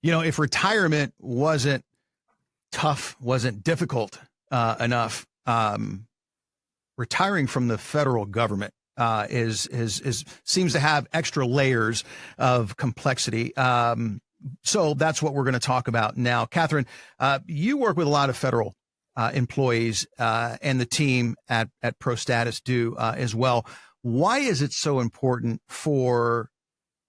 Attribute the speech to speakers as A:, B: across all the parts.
A: If retirement wasn't tough, wasn't difficult enough, retiring from the federal government seems to have extra layers of complexity. So that's what we're going to talk about now. Katherine, you work with a lot of federal employees, and the team at ProStatus do as well. Why is it so important for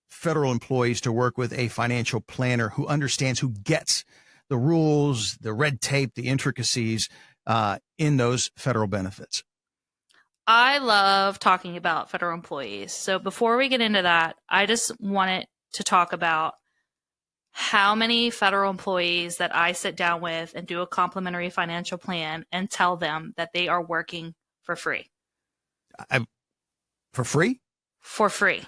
A: federal employees to work with a financial planner who understands, who gets the rules, the red tape, the intricacies in those federal benefits?
B: I love talking about federal employees. So before we get into that, I just wanted to talk about how many federal employees that I sit down with and do a complimentary financial plan and tell them that they are working for free.
A: For free?
B: For free.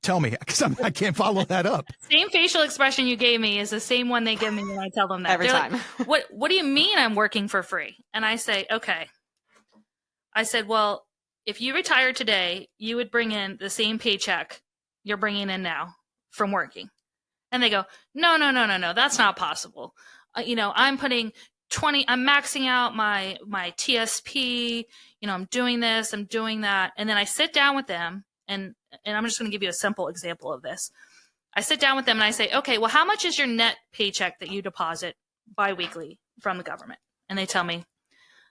A: Tell me, because I can't follow that up.
B: Same facial expression you gave me is the same one they give me when I tell them that.
C: Every time.
B: Like, what do you mean I'm working for free? And I say, okay. I said, well, if you retired today, you would bring in the same paycheck you're bringing in now from working. And they go, no, that's not possible. I'm putting I'm maxing out my TSP, I'm doing this, I'm doing that. And then I sit down with them and I'm just going to give you a simple example of this. I sit down with them and I say, okay, well, how much is your net paycheck that you deposit biweekly from the government? And they tell me,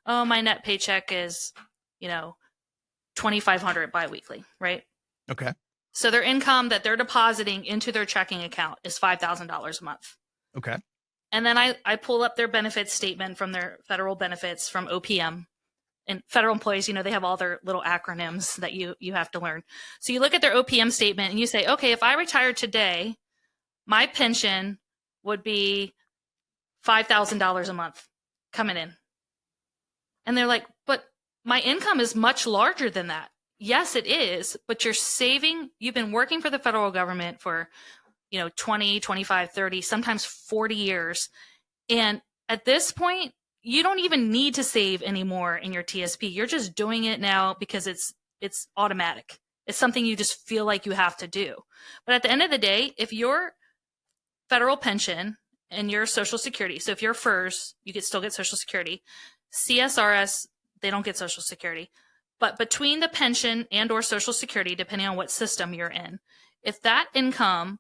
B: oh, my net paycheck is, $2,500 biweekly, right?
A: Okay.
B: So their income that they're depositing into their checking account is $5,000 a month.
A: Okay.
B: And then I pull up their benefits statement from their federal benefits from OPM. And federal employees, they have all their little acronyms that you have to learn. So you look at their OPM statement and you say, okay, if I retired today, my pension would be $5,000 a month coming in. And they're like, but my income is much larger than that. Yes, it is, but you've been working for the federal government for, 20, 25, 30, sometimes 40 years. And at this point, you don't even need to save anymore in your TSP. You're just doing it now because it's automatic. It's something you just feel like you have to do. But at the end of the day, if your federal pension and your Social Security, so if you're FERS, you could still get Social Security. CSRS, they don't get Social Security. But between the pension and or Social Security, depending on what system you're in, if that income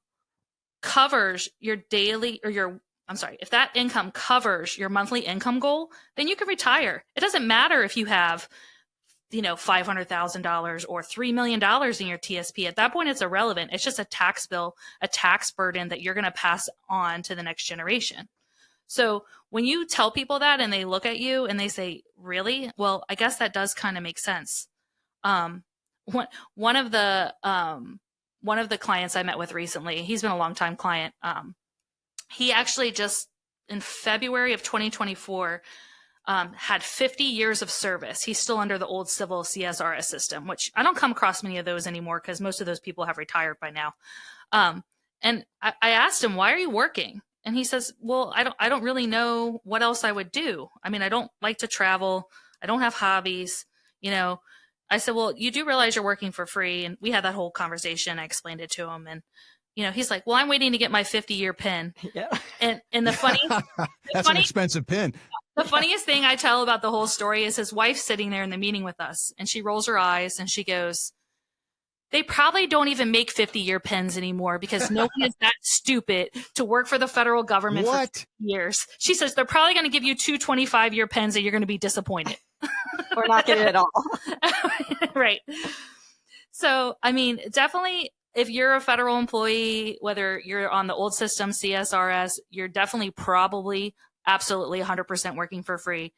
B: covers your if that income covers your monthly income goal, then you can retire. It doesn't matter if you have, $500,000 or $3 million in your TSP. At that point, it's irrelevant. It's just a tax bill, a tax burden that you're going to pass on to the next generation. So when you tell people that and they look at you and they say, really? Well, I guess that does kind of make sense. One of the clients I met with recently, he's been a longtime client. He actually just in February of 2024 had 50 years of service. He's still under the old civil CSRS system, which I don't come across many of those anymore because most of those people have retired by now. And I asked him, why are you working? And he says, well, I don't really know what else I would do. I mean, I don't like to travel. I don't have hobbies. I said, well, you do realize you're working for free. And we had that whole conversation. I explained it to him. And, he's like, well, I'm waiting to get my 50-year pin.
C: Yeah.
B: And the funny,
A: an expensive pin.
B: The funniest thing I tell about the whole story is his wife's sitting there in the meeting with us and she rolls her eyes and she goes, they probably don't even make 50-year pins anymore because no one is that stupid to work for the federal government for 50 years. She says they're probably going to give you 2 25-year pins and you're going to be disappointed.
C: Or not get it at all.
B: Right. So, I mean, definitely if you're a federal employee, whether you're on the old system, CSRS, you're definitely probably absolutely 100% working for free.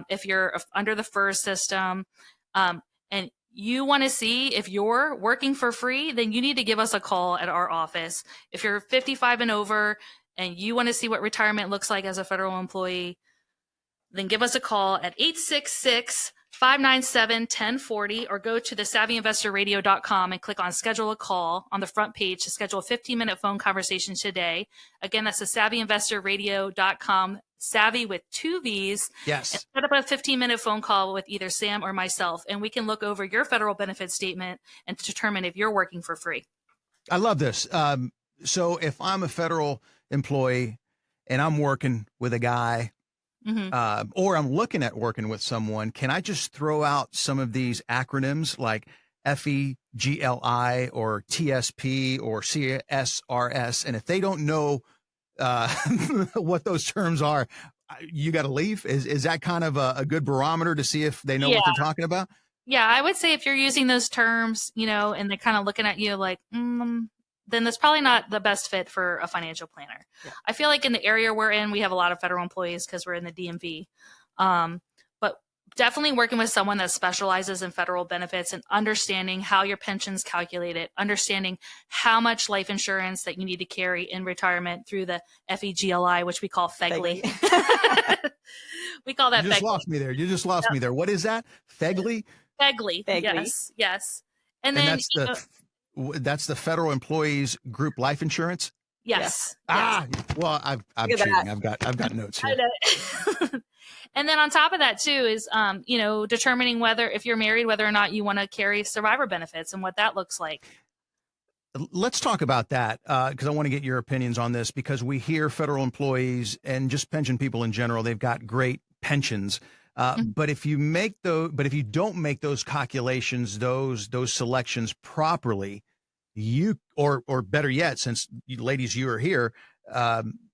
B: If you're under the FERS system, and you want to see if you're working for free, then you need to give us a call at our office. If you're 55 and over and you want to see what retirement looks like as a federal employee, then give us a call at 866-597-1040 or go to the SavvyInvestorRadio.com and click on schedule a call on the front page to schedule a 15-minute phone conversation today. Again, that's the SavvyInvestorRadio.com, Savvy with 2 V's.
A: Yes.
B: And set up a 15-minute phone call with either Sam or myself, and we can look over your federal benefit statement and determine if you're working for free.
A: I love this. So if I'm a federal employee and I'm working with a guy,
B: Hmm.
A: or I'm looking at working with someone, can I just throw out some of these acronyms like FEGLI or TSP or CSRS? And if they don't know uh, what those terms are, you got to leave. Is that kind of a good barometer to see if they know
B: Yeah.
A: what they're talking about?
B: Yeah, I would say if you're using those terms, and they're kind of looking at you like, then that's probably not the best fit for a financial planner.
C: Yeah.
B: I feel like in the area we're in, we have a lot of federal employees because we're in the DMV. But definitely working with someone that specializes in federal benefits and understanding how your pension's calculated, understanding how much life insurance that you need to carry in retirement through the FEGLI, which we call FEGLI. We call that
A: You just
B: FEGLI.
A: lost me there. You just lost me there. What is that? FEGLI?
B: FEGLI.
C: Vaguely.
B: Yes. And
A: And
B: then,
A: that's the federal employees group life insurance.
B: yes.
A: Well, I'm
C: Look at
A: cheating.
C: that.
A: I've got notes here.
B: I know. And then on top of that too is, determining whether, if you're married, whether or not you want to carry survivor benefits and what that looks like.
A: Let's talk about that because I want to get your opinions on this because we hear federal employees and just pension people in general, they've got great pensions. But if you don't make those calculations, those selections properly, or better yet, since ladies, you are here,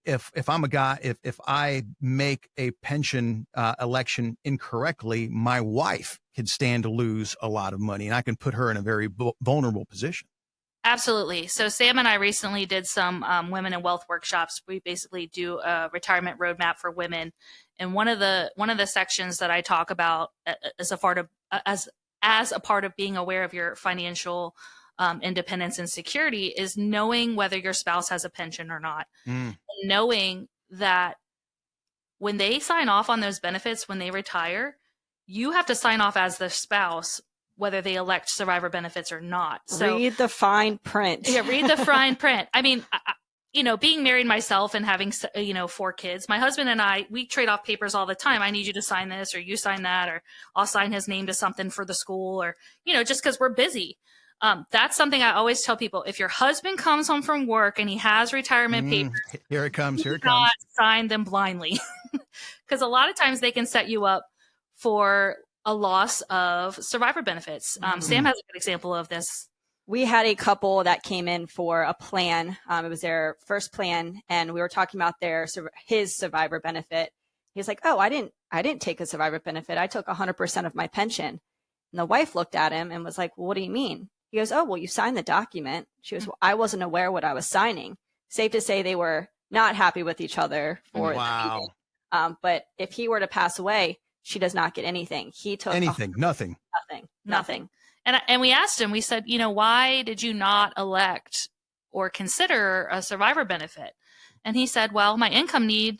A: if I'm a guy, if I make a pension election incorrectly, my wife could stand to lose a lot of money, and I can put her in a very vulnerable position.
B: Absolutely. So Sam and I recently did some women in wealth workshops. We basically do a retirement roadmap for women, and one of the sections that I talk about as a part of being aware of your financial independence and security is knowing whether your spouse has a pension or not, and knowing that when they sign off on those benefits when they retire, you have to sign off as the spouse whether they elect survivor benefits or not. So
C: Read the fine print.
B: yeah, read the fine print. I mean, being married myself and having, 4 kids, my husband and I, we trade off papers all the time. I need you to sign this or you sign that, or I'll sign his name to something for the school or, just because we're busy. That's something I always tell people. If your husband comes home from work and he has retirement papers,
A: Here it comes.
B: do not sign them blindly. Because a lot of times they can set you up for a loss of survivor benefits. Sam has a good example of this.
C: We had a couple that came in for a plan. It was their first plan, and we were talking about his survivor benefit. He was like, "Oh, I didn't take a survivor benefit. I took 100% of my pension." And the wife looked at him and was like, "Well, what do you mean?" He goes, "Oh, well, you signed the document." She goes, "Well, I wasn't aware what I was signing." Safe to say, they were not happy with each other for the meeting. But if he were to pass away, she does not get anything. He took
A: Anything, nothing.
B: Nothing. And we asked him, we said, why did you not elect or consider a survivor benefit? And he said, well, my income need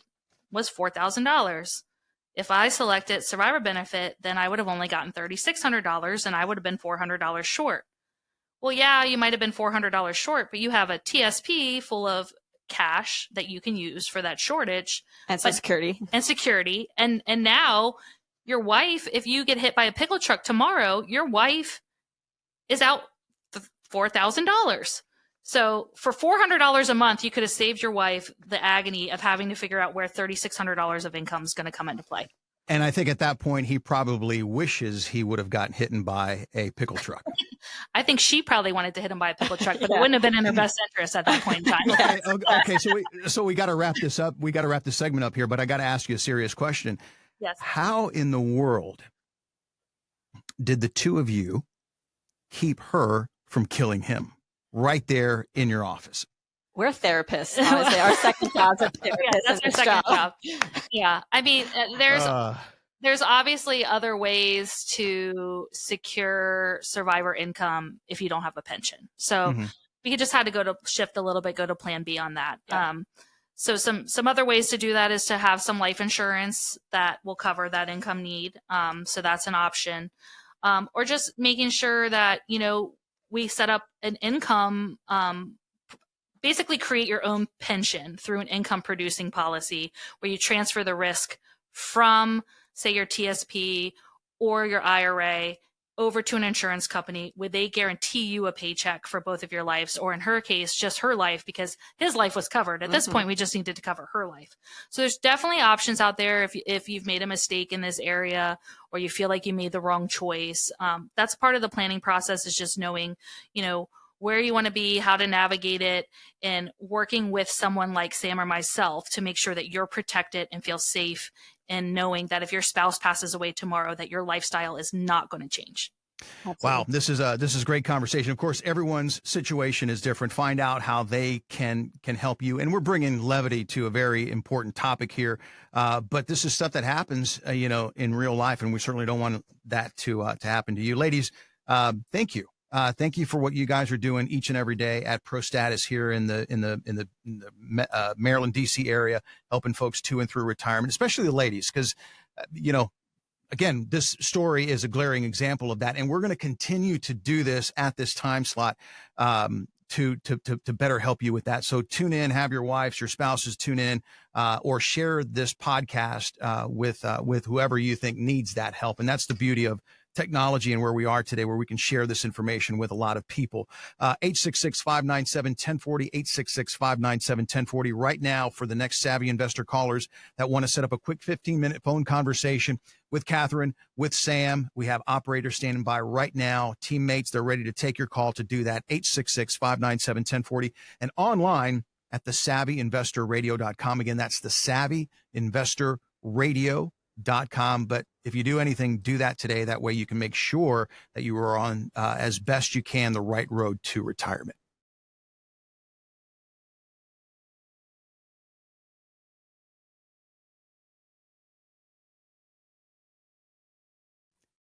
B: was $4,000. If I selected survivor benefit, then I would have only gotten $3,600 and I would have been $400 short. Well, yeah, you might have been $400 short, but you have a TSP full of cash that you can use for that shortage.
C: And security.
B: And now your wife, if you get hit by a pickle truck tomorrow, your wife is out $4,000. So for $400 a month, you could have saved your wife the agony of having to figure out where $3,600 of income is going to come into play.
A: And I think at that point, he probably wishes he would have gotten hit by a pickle truck.
B: I think she probably wanted to hit him by a pickle truck, but it wouldn't have been in her best interest at that point in time.
A: Okay. So we got to wrap this up. We got to wrap this segment up here, but I got to ask you a serious question.
B: Yes.
A: How in the world did the two of you keep her from killing him right there in your office?
C: We're therapists, honestly. Our second job's a therapist.
B: Yeah, that's our second job. Yeah. I mean, there's obviously other ways to secure survivor income if you don't have a pension. So we just had to shift a little bit, go to plan B on that. Yeah. So some other ways to do that is to have some life insurance that will cover that income need. So that's an option. Or just making sure that, we set up an income, basically create your own pension through an income producing policy where you transfer the risk from, say, your TSP or your IRA over to an insurance company, would they guarantee you a paycheck for both of your lives, or in her case, just her life, because his life was covered. At this point, we just needed to cover her life. So there's definitely options out there if you've made a mistake in this area, or you feel like you made the wrong choice. That's part of the planning process, is just knowing, where you want to be, how to navigate it, and working with someone like Sam or myself to make sure that you're protected and feel safe, and knowing that if your spouse passes away tomorrow, that your lifestyle is not going to change.
C: Absolutely.
A: Wow, this is great conversation. Of course, everyone's situation is different. Find out how they can help you, and we're bringing levity to a very important topic here. But this is stuff that happens, in real life, and we certainly don't want that to happen to you, ladies. Thank you. Thank you for what you guys are doing each and every day at ProStatus here in the Maryland, DC area, helping folks to and through retirement, especially the ladies, because, again, this story is a glaring example of that. And we're going to continue to do this at this time slot to better help you with that. So tune in, have your wives, your spouses tune in, or share this podcast with whoever you think needs that help. And that's the beauty of technology and where we are today, where we can share this information with a lot of people. 866-597-1040, 866-597-1040 right now for the next Savvy Investor callers that want to set up a quick 15-minute phone conversation with Katherine, with Sam. We have operators standing by right now, teammates. They're ready to take your call to do that. 866-597-1040 and online at thesavvyinvestorradio.com. Again, that's thesavvyinvestorradio.com. But if you do anything, do that today. That way you can make sure that you are on, as best you can, the right road to retirement.